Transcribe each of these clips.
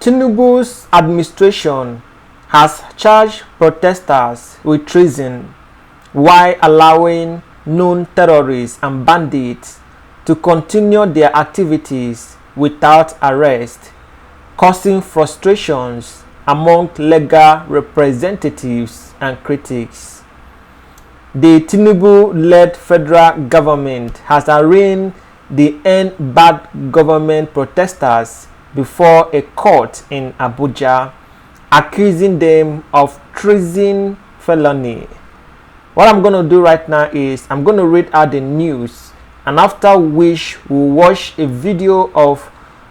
Tinubu's administration has charged protesters with treason while allowing known terrorists and bandits to continue their activities without arrest, causing frustrations among legal representatives and critics. The Tinubu-led federal government has arraigned the End Bad Government protesters before a court in Abuja, accusing them of treason felony. What I'm going to do right now is I'm going to read out the news, and after which we'll watch a video of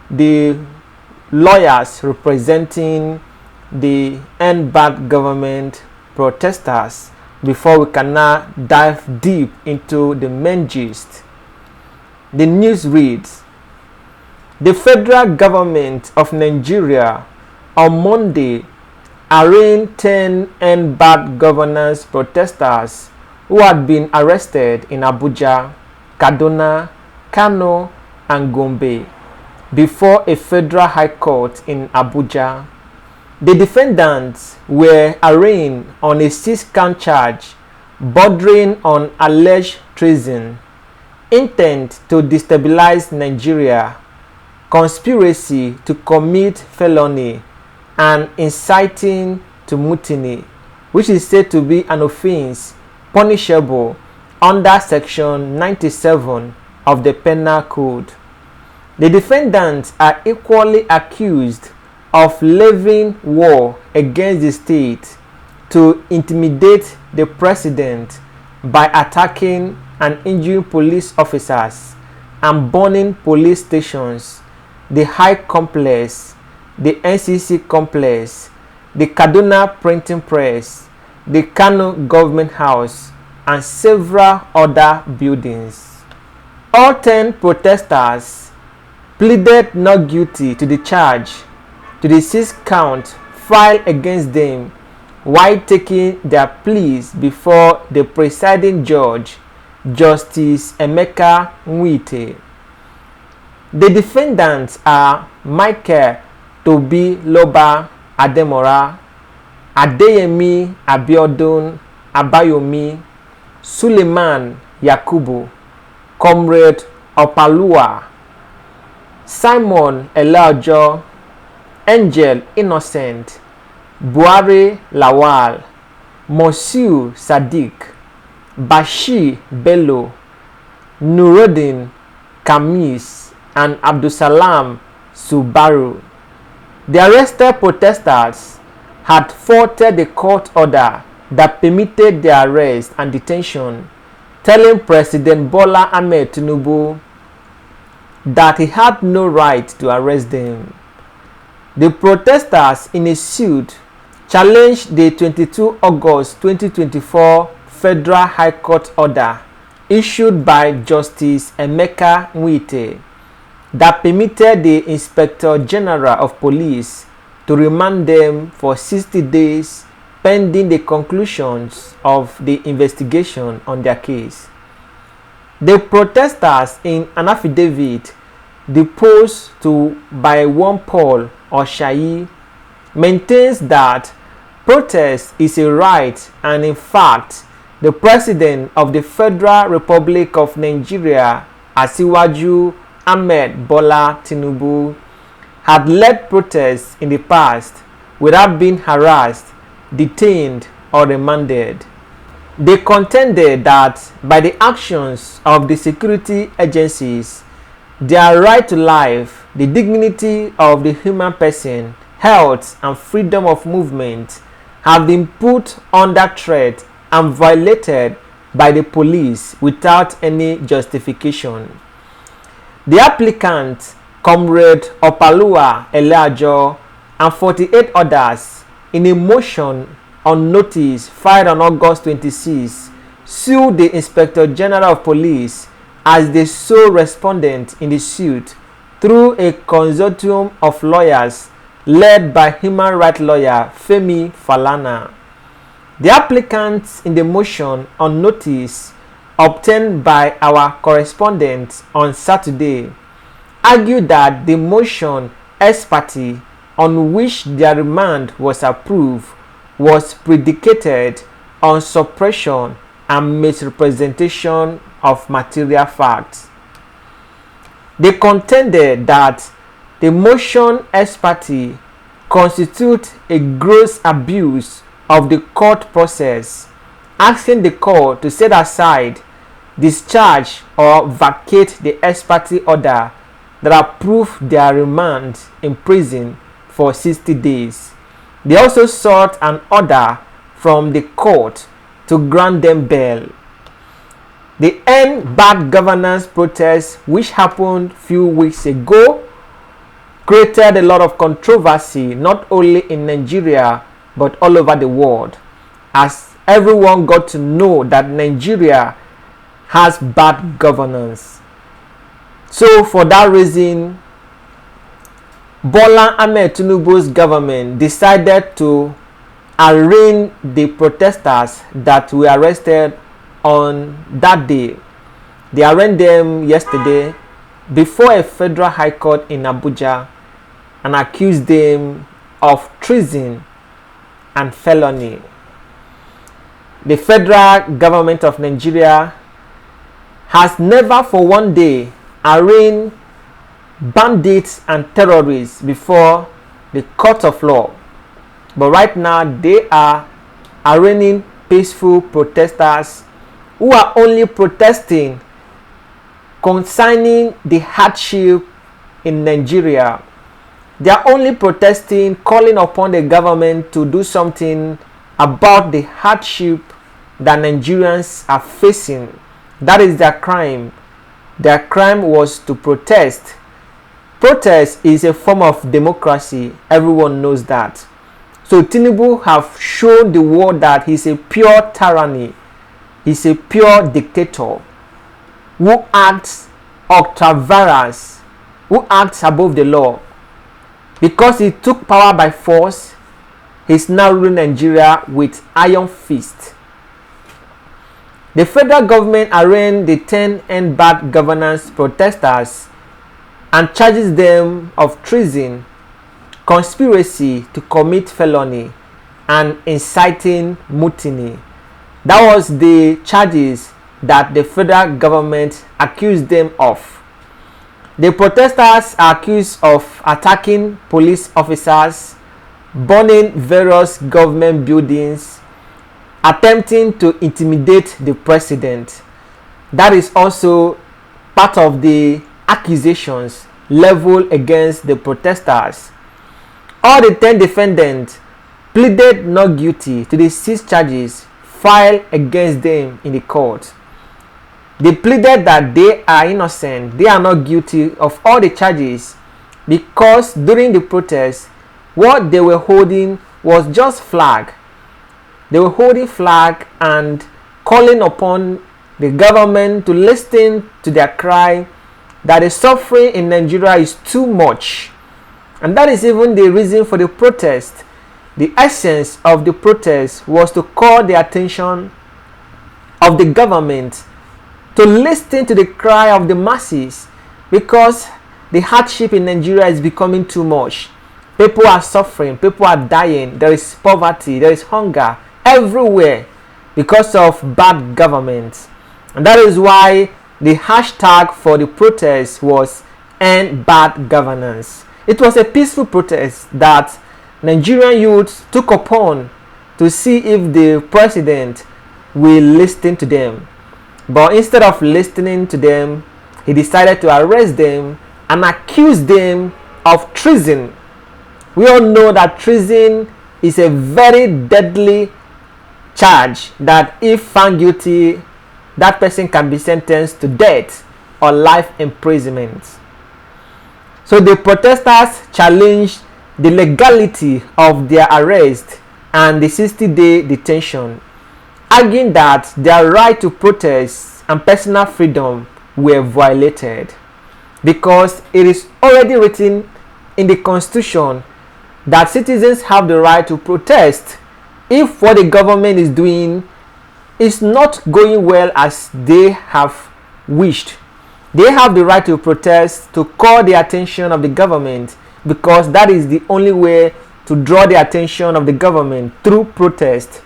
the lawyers representing the End Bad Government protesters before we can now dive deep into the main gist. The news reads: the federal government of Nigeria on Monday arraigned 10 End Bad Governance protesters who had been arrested in Abuja, Kaduna, Kano, and Gombe before a federal high court in Abuja. The defendants were arraigned on a 6-count charge bordering on alleged treason, intent to destabilize Nigeria, conspiracy to commit felony, and inciting to mutiny, which is said to be an offense punishable under Section 97 of the Penal Code. The defendants are equally accused of levying war against the state to intimidate the president by attacking and injuring police officers and burning police stations, the High Complex, the NCC Complex, the Kaduna Printing Press, the Kano Government House, and several other buildings. All 10 protesters pleaded not guilty to the charge to the 6-count filed against them while taking their pleas before the presiding judge, Justice Emeka Nwite. The defendants are Michael Tobi Loba Ademora, Adeyemi Abiodun Abayomi, Suleiman Yakubu, Comrade Opalua, Simon Elajo, Angel Innocent, Buhari Lawal, Mosiu Sadiq, Bashir Bello, Nuruddin Kamis, and Abdusalam Subaru. The arrested protesters had faulted the court order that permitted their arrest and detention, telling President Bola Ahmed Tinubu that he had no right to arrest them. The protesters, in a suit, challenged the 22 August 2024 Federal High Court order issued by Justice Emeka Nwite that permitted the Inspector General of Police to remand them for 60 days pending the conclusions of the investigation on their case. The protesters, in an affidavit deposed to by one Paul Oshayi, maintains that protest is a right, and in fact the President of the Federal Republic of Nigeria, Asiwaju Ahmed Bola Tinubu, had led protests in the past without being harassed, detained, or remanded. They contended that by the actions of the security agencies, their right to life, the dignity of the human person, health, and freedom of movement have been put under threat and violated by the police without any justification. The applicant, Comrade Opalua Elajo, and 48 others, in a motion on notice filed on August 26, sued the Inspector General of Police as the sole respondent in the suit through a consortium of lawyers led by human rights lawyer Femi Falana. The applicants in the motion on notice obtained by our correspondent on Saturday argued that the motion ex parte on which their remand was approved was predicated on suppression and misrepresentation of material facts. They contended that the motion ex parte constitutes a gross abuse of the court process, asking the court to set aside, discharge, or vacate the ex parte order that approved their remand in prison for 60 days. They also sought an order from the court to grant them bail. The End Bad Governance protest, which happened few weeks ago, created a lot of controversy not only in Nigeria but all over the world, as everyone got to know that Nigeria has bad governance. So for that reason, Bola Ahmed Tinubu's government decided to arraign the protesters that were arrested on that day. They arraigned them yesterday before a federal high court in Abuja and accused them of treason and felony. The federal government of Nigeria has never for one day arraigned bandits and terrorists before the court of law, but right now they are arraigning peaceful protesters who are only protesting concerning the hardship in Nigeria. They are only protesting, calling upon the government to do something about the hardship that Nigerians are facing. That is their crime. Their crime was to protest. Protest is a form of democracy. Everyone knows that. So Tinubu have shown the world that he's a pure tyranny. He's a pure dictator who acts ultra-virus, who acts above the law. Because he took power by force, he's now ruling Nigeria with iron fist. The federal government arraigned the 10 End Bad Governance protesters and charges them of treason, conspiracy to commit felony, and inciting mutiny. That was the charges that the federal government accused them of. The protesters are accused of attacking police officers, burning various government buildings, attempting to intimidate the president. That is also part of the accusations leveled against the protesters. All the 10 defendants pleaded not guilty to the 6 charges filed against them in the court. They pleaded that they are innocent, they are not guilty of all the charges, because during the protest, what they were holding was just flag. They were holding flag and calling upon the government to listen to their cry that the suffering in Nigeria is too much. And that is even the reason for the protest. The essence of the protest was to call the attention of the government to listen to the cry of the masses, because the hardship in Nigeria is becoming too much. People are suffering, people are dying, there is poverty, there is hunger everywhere because of bad government. And that is why the hashtag for the protest was End Bad Governance. It was a peaceful protest that Nigerian youths took upon to see if the president will listen to them. But instead of listening to them, he decided to arrest them and accuse them of treason. We all know that treason is a very deadly charge that if found guilty, that person can be sentenced to death or life imprisonment. So the protesters challenged the legality of their arrest and the 60-day detention, arguing that their right to protest and personal freedom were violated, because it is already written in the Constitution that citizens have the right to protest if what the government is doing is not going well as they have wished. They have the right to protest, to call the attention of the government because that is the only way to draw the attention of the government through protest.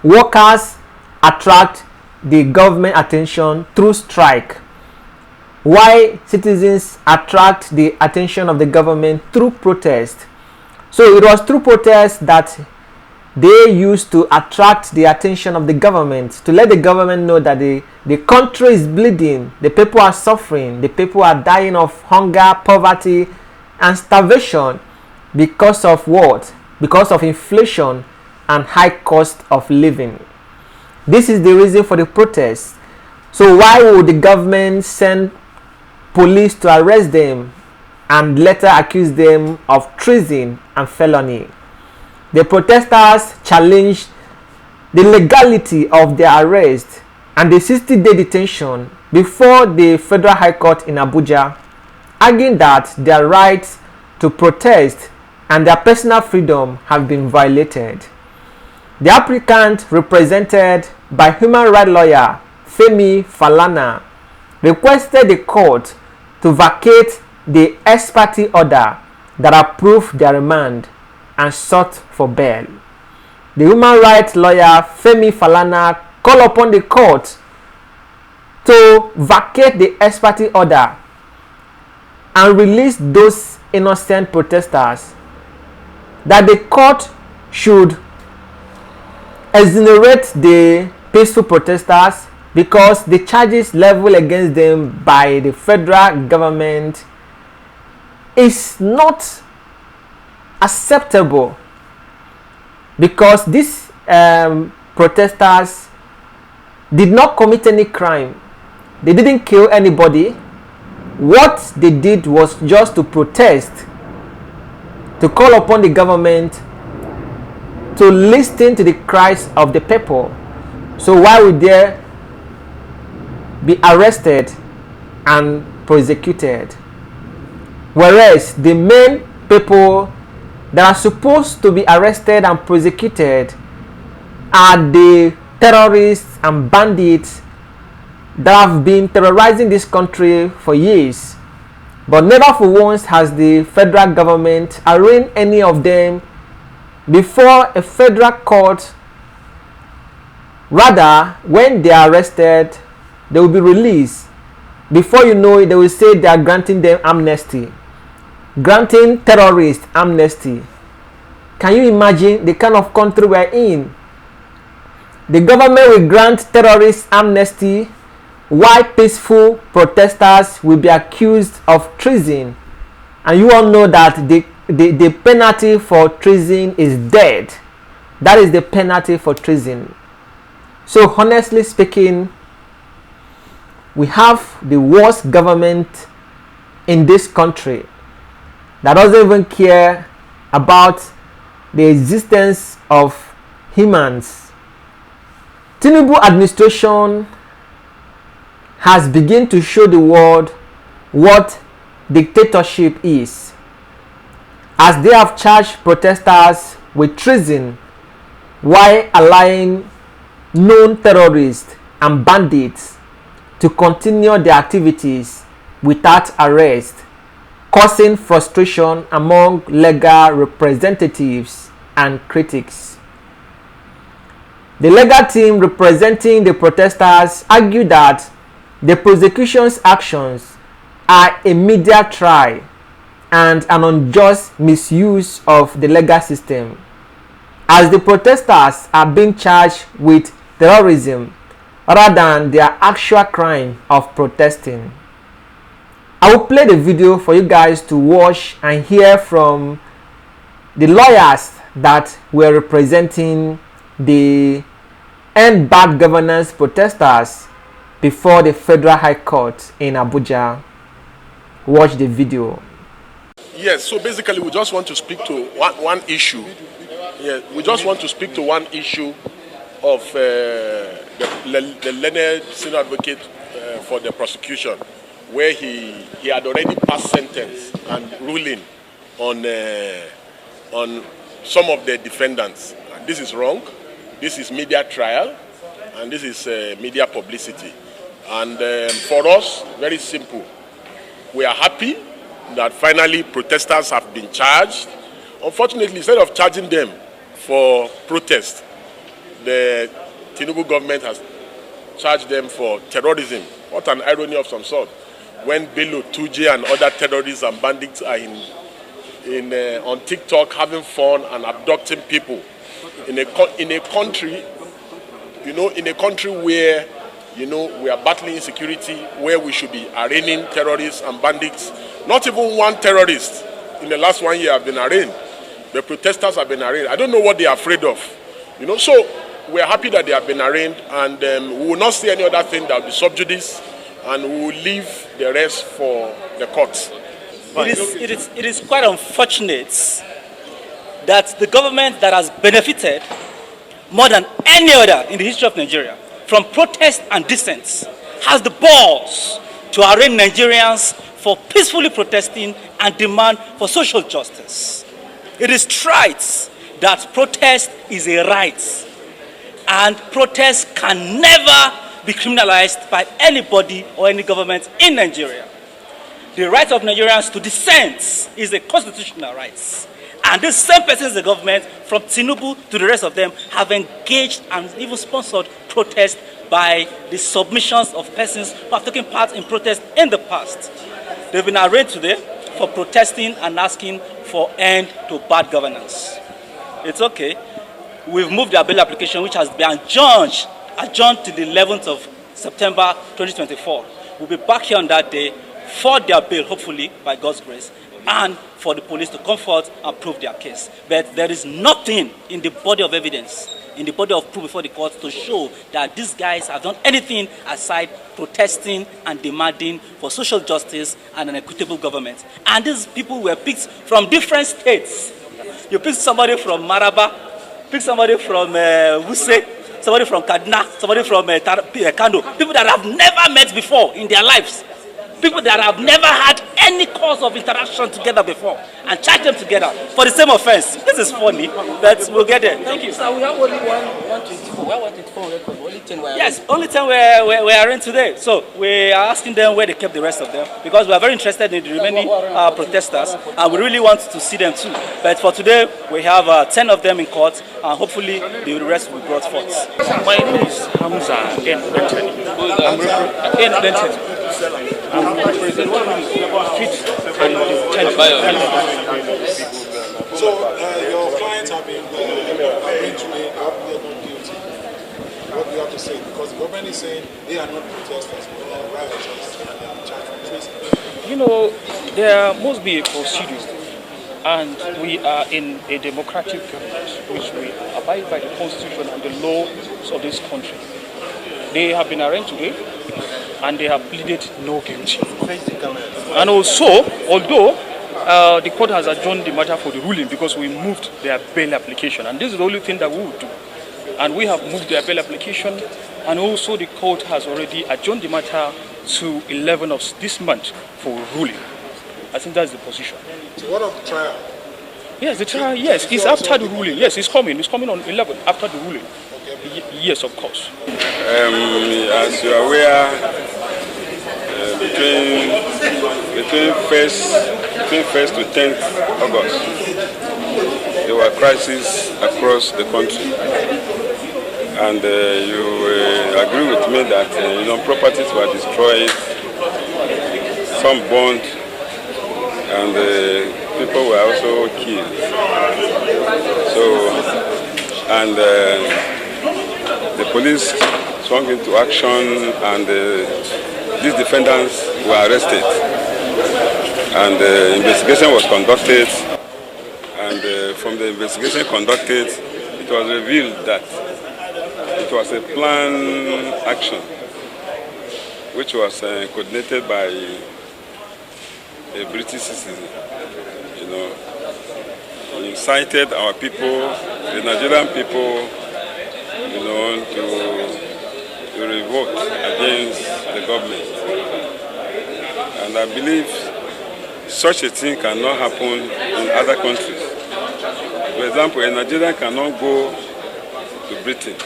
Workers attract the government attention through strike, while citizens attract the attention of the government through protest. So it was through protest that they used to attract the attention of the government, to let the government know that the country is bleeding, the people are suffering, the people are dying of hunger, poverty, and starvation because of what? Because of inflation and high cost of living. This is the reason for the protest. So why would the government send police to arrest them and later accuse them of treason and felony? The protesters challenged the legality of their arrest and the 60-day detention before the Federal High Court in Abuja, arguing that their rights to protest and their personal freedom have been violated. The applicant, represented by human rights lawyer Femi Falana, requested the court to vacate the ex parte order that approved their remand and sought for bail. The human rights lawyer Femi Falana called upon the court to vacate the ex parte order and release those innocent protesters, that the court should exonerate the peaceful protesters because the charges leveled against them by the federal government is not acceptable, because these protesters did not commit any crime. They didn't kill anybody. What they did was just to protest, to call upon the government to listen to the cries of the people. So why would they be arrested and prosecuted? Whereas the main people that are supposed to be arrested and prosecuted are the terrorists and bandits that have been terrorizing this country for years. But never for once has the federal government arraigned any of them before a federal court. Rather, when they are arrested, they will be released. Before you know it, they will say they are granting them amnesty, granting terrorists amnesty. Can you imagine the kind of country we are in? The government will grant terrorists amnesty, while peaceful protesters will be accused of treason. And you all know that the penalty for treason is death. That is the penalty for treason. So honestly speaking, we have the worst government in this country that doesn't even care about the existence of humans. Tinubu administration has begun to show the world what dictatorship is, as they have charged protesters with treason while allowing known terrorists and bandits to continue their activities without arrest, causing frustration among legal representatives and critics. The legal team representing the protesters argued that the prosecution's actions are a media trial and an unjust misuse of the legal system, as the protesters are being charged with terrorism rather than their actual crime of protesting. I will play the video for you guys to watch and hear from the lawyers that were representing the End Bad Governance protesters before the Federal High Court in Abuja. Watch the video. Yes, so basically we just want to speak to one issue. Yeah, we just want to speak to one issue of the learned senior advocate for the prosecution, where he had already passed sentence and ruling on some of the defendants. And this is wrong. This is media trial, and this is media publicity. And for us, very simple. We are happy that finally protesters have been charged. Unfortunately, instead of charging them for protest, the Tinubu government has charged them for terrorism. What an irony of some sort. When Bello, Tuje and other terrorists and bandits are on TikTok having fun and abducting people in a country, in a country where, we are battling insecurity, where we should be arraigning terrorists and bandits. Not even one terrorist in the last 1 year have been arraigned. The protesters have been arraigned. I don't know what they are afraid of. So we are happy that they have been arraigned, and we will not see any other thing that will be sub judice, and we will leave the rest for the courts. It is quite unfortunate that the government that has benefited more than any other in the history of Nigeria from protest and dissent has the balls to arraign Nigerians for peacefully protesting and demand for social justice. It is trite that protest is a right, and protest can never be criminalized by anybody or any government in Nigeria. The right of Nigerians to dissent is a constitutional right. And this same person in the government, from Tinubu to the rest of them, have engaged and even sponsored protests by the submissions of persons who have taken part in protests in the past. They've been arraigned today for protesting and asking for end to bad governance. It's okay. We've moved their bail application, which has been adjourned to the 11th of September 2024. We'll be back here on that day for their bail, hopefully, by God's grace, and for the police to come forth and prove their case. But there is nothing in the body of evidence, in the body of proof before the court, to show that these guys have done anything aside protesting and demanding for social justice and an equitable government. And these people were picked from different states. You pick somebody from Maraba, pick somebody from Wuse, somebody from Kaduna, somebody from Kano, people that have never met before in their lives. People that have never had any cause of interaction together before, and charge them together for the same offense. This is funny, but we'll get there. Thank you. So we have only 124. Why 124 record? Only 10 were arraigned. Yes, only 10 were arraigned today. So we are asking them where they kept the rest of them, because we are very interested in the remaining protesters, and we really want to see them too. But for today, we have 10 of them in court, and hopefully the rest will be brought forth. My name is Hamza N. Bentani. I'm representing Treason and So your clients have been arraigned today after they're not guilty. What do you have to say? Because the government is saying they are not protesters, but they are rioters, and they are charged with treason. There must be a procedure, and we are in a democratic government, which we abide by the constitution and the laws of this country. They have been arraigned today, and they have pleaded no guilty. And also, although the court has adjourned the matter for the ruling because we moved their bail application, and this is the only thing that we would do. And we have moved their bail application, and also the court has already adjourned the matter to 11 of this month for ruling. I think that's the position. So what of the trial? Yes, the trial, yes, it's after the ruling. Yes, it's coming on 11 after the ruling. Okay. Yes, of course. As you are aware, between 1st to 10th August, there were crises across the country, and you agree with me that properties were destroyed, some burned, and people were also killed. So, and the police swung into action, and these defendants were arrested, and the investigation was conducted, and from the investigation conducted, it was revealed that it was a planned action which was coordinated by a British citizen. He incited our people, the Nigerian people, to revolt against the government. And I believe such a thing cannot happen in other countries. For example, a Nigerian cannot go to Britain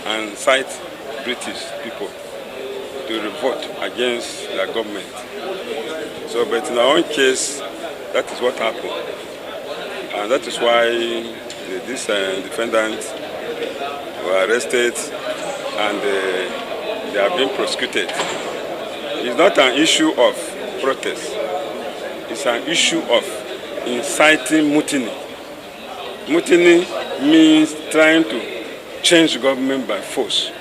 and incite British people to revolt against their government. So, but in our own case, That is what happened. And that is why these defendants were arrested and they are being prosecuted. It's not an issue of protest. It's an issue of inciting mutiny. Mutiny means trying to change government by force,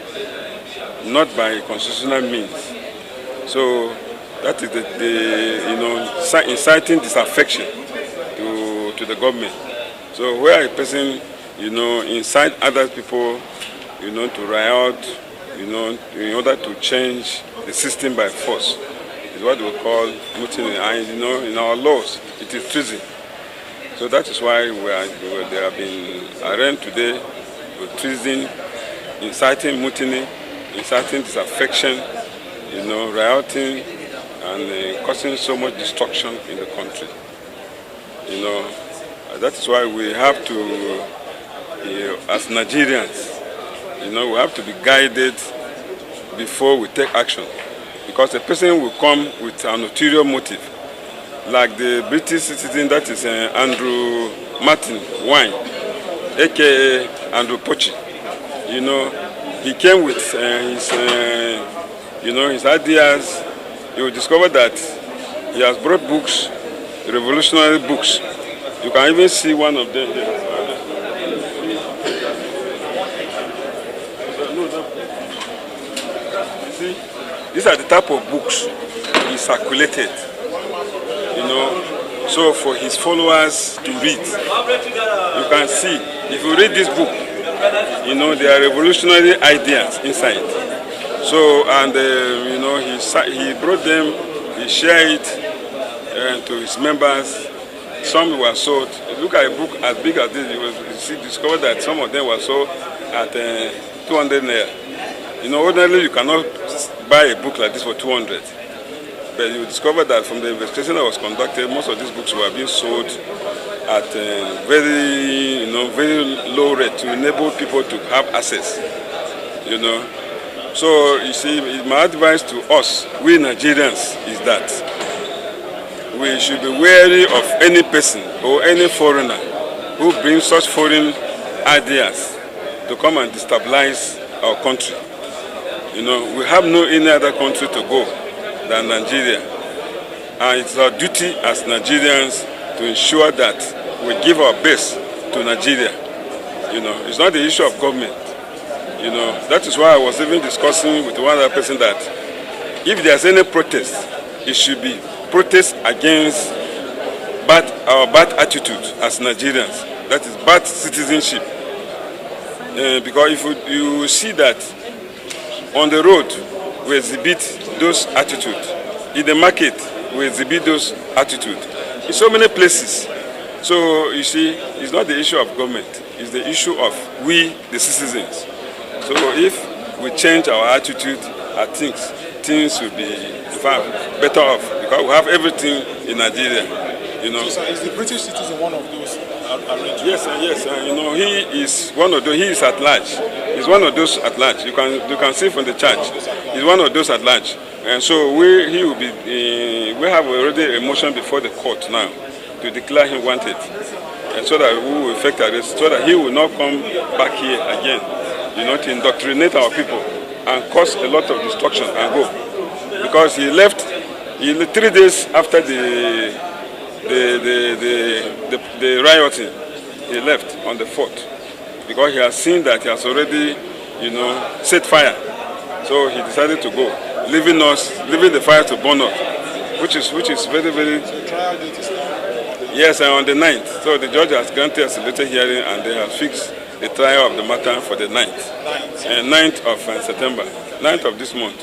not by constitutional means. So that is the inciting disaffection to the government. So where a person, incite other people, to riot, in order to change the system by force, is what we call mutiny. And in our laws, it is treason. So that is why they have been arraigned today with treason, inciting mutiny, inciting disaffection, rioting, and causing so much destruction in the country. That is why we have to, as Nigerians, we have to be guided before we take action. Because a person will come with an ulterior motive, like the British citizen, that is Andrew Martin Wine, aka Andrew Pochi. He came with his ideas. You will discover that he has brought books, revolutionary books. You can even see one of them here. You see, these are the type of books he circulated, so for his followers to read. You can see, if you read this book, there are revolutionary ideas inside. So, and he brought them, he shared it to his members. Some were sold. Look at a book as big as this, you discover that some of them were sold at 200 naira. Ordinarily you cannot buy a book like this for 200. But you discover that from the investigation that was conducted, most of these books were being sold at very low rate to enable people to have access. So you see, my advice to us, we Nigerians, is that we should be wary of any person or any foreigner who brings such foreign ideas to come and destabilize our country. We have no any other country to go than Nigeria. And it's our duty as Nigerians to ensure that we give our best to Nigeria. It's not the issue of government. That is why I was even discussing with one other person that if there's any protest, it should be protest against our bad attitude as Nigerians. That is bad citizenship. Because if you see that on the road, we exhibit those attitudes. In the market, we exhibit those attitudes. In so many places. So you see, it's not the issue of government. It's the issue of we, the citizens. So if we change our attitude, I think things will be better off because we have everything in Nigeria. So is the British citizen one of those arrangements? Yes. He is one of those. He is at large. He's one of those at large. You can see from the chart. He's one of those at large. And so we have already a motion before the court now to declare him wanted, and so that we will effect arrest, so that he will not come back here again, to indoctrinate our people and cause a lot of destruction and go. Because he left 3 days after the rioting, he left on the 4th because he has seen that he has already, set fire. So he decided to go, leaving the fire to burn up, which is very, very. The trial date is now. Yes, and on the 9th. So the judge has granted us a later hearing, and they have fixed the trial of the matter for the 9th. 9th of September, 9th of this month.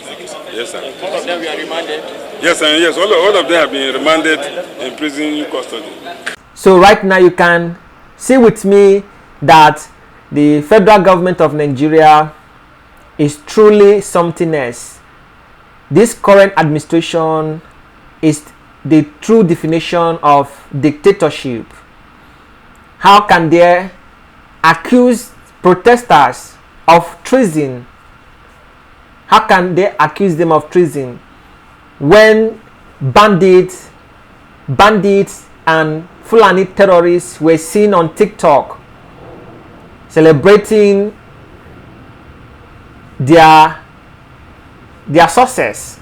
Yes, sir. All of them were remanded. Yes, and yes, all of them have been remanded in prison custody. So right now you can see with me that the federal government of Nigeria is truly something else. This current administration is the true definition of dictatorship. How can they accuse protesters of treason? How can they accuse them of treason when bandits and Fulani terrorists were seen on TikTok celebrating their success.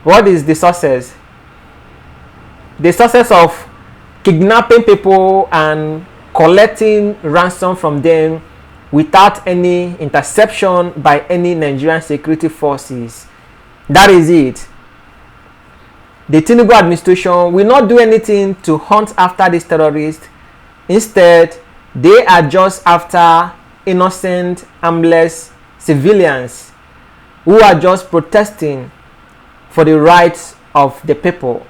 What is the success? The success of kidnapping people and collecting ransom from them without any interception by any Nigerian security forces. That is it. The Tinubu administration will not do anything to hunt after these terrorists. Instead, they are just after innocent, harmless civilians who are just protesting for the rights of the people.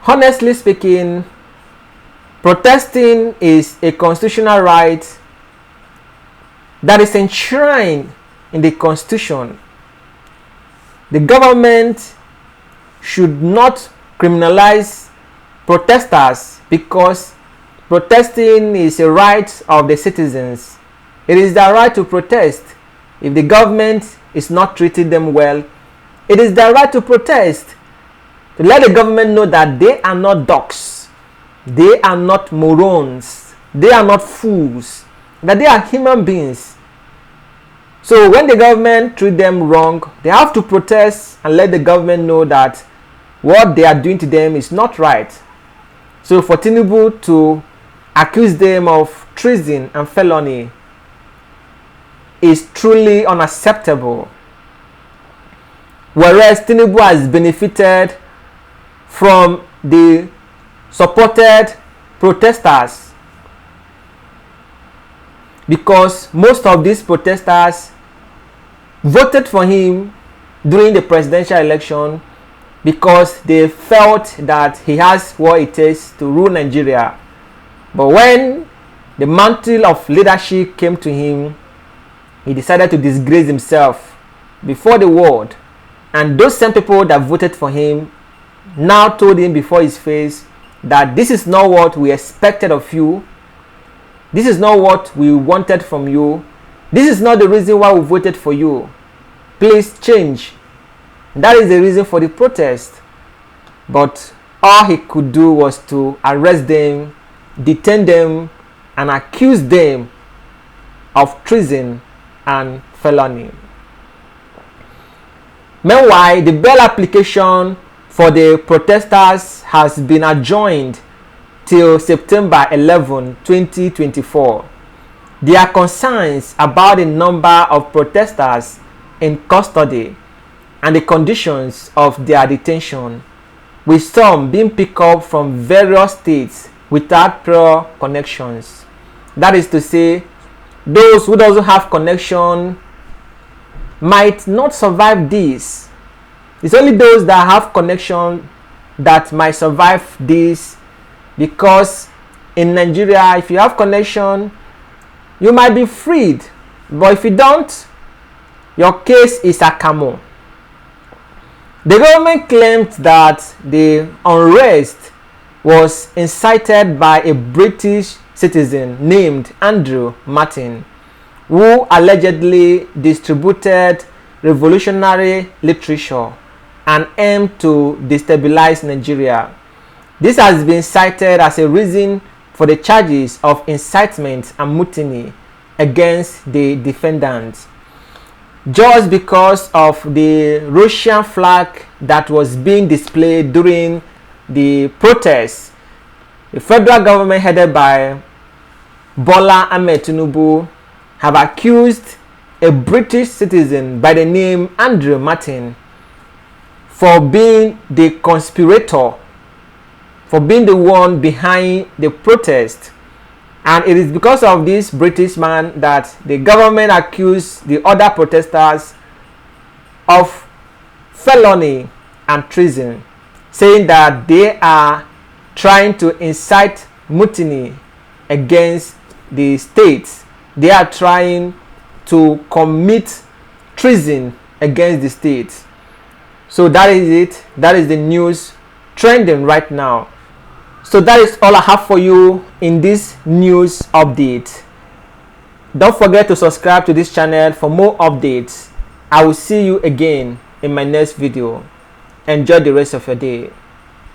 Honestly speaking, protesting is a constitutional right that is enshrined in the Constitution. The government should not criminalize protesters because protesting is a right of the citizens. It is their right to protest. If the government is not treating them well, it is their right to protest. To let the government know that they are not dogs, they are not morons, they are not fools, that they are human beings. So when the government treat them wrong, they have to protest and let the government know that what they are doing to them is not right. So for Tinubu to accuse them of treason and felony is truly unacceptable. Whereas Tinubu has benefited from the supported protesters, because most of these protesters voted for him during the presidential election because they felt that he has what it takes to rule Nigeria. But when the mantle of leadership came to him, he decided to disgrace himself before the world. And those same people that voted for him now told him before his face that this is not what we expected of you. This is not what we wanted from you. This is not the reason why we voted for you. Please change. That is the reason for the protest. But all he could do was to arrest them, detain them, and accuse them of treason and felony. Meanwhile, the bail application for the protesters has been adjourned till September 11, 2024. There are concerns about the number of protesters in custody and the conditions of their detention, with some being picked up from various states without prior connections. That is to say, those who doesn't have connection might not survive this. It's only those that have connection that might survive this, because in Nigeria, if you have connection, you might be freed. But if you don't, your case is a camo. The government claimed that the unrest was incited by a British citizen named Andrew Martin, who allegedly distributed revolutionary literature and aimed to destabilize Nigeria. This has been cited as a reason for the charges of incitement and mutiny against the defendants. Just because of the Russian flag that was being displayed during the protests, the federal government headed by Bola Ahmed Tinubu have accused a British citizen by the name Andrew Martin for being the conspirator, for being the one behind the protest. And it is because of this British man that the government accused the other protesters of felony and treason, saying that they are trying to incite mutiny against the state. They are trying to commit treason against the state. So that is it. That is the news trending right now. So that is all I have for you in this news update. Don't forget to subscribe to this channel for more updates. I will see you again in my next video. Enjoy the rest of your day.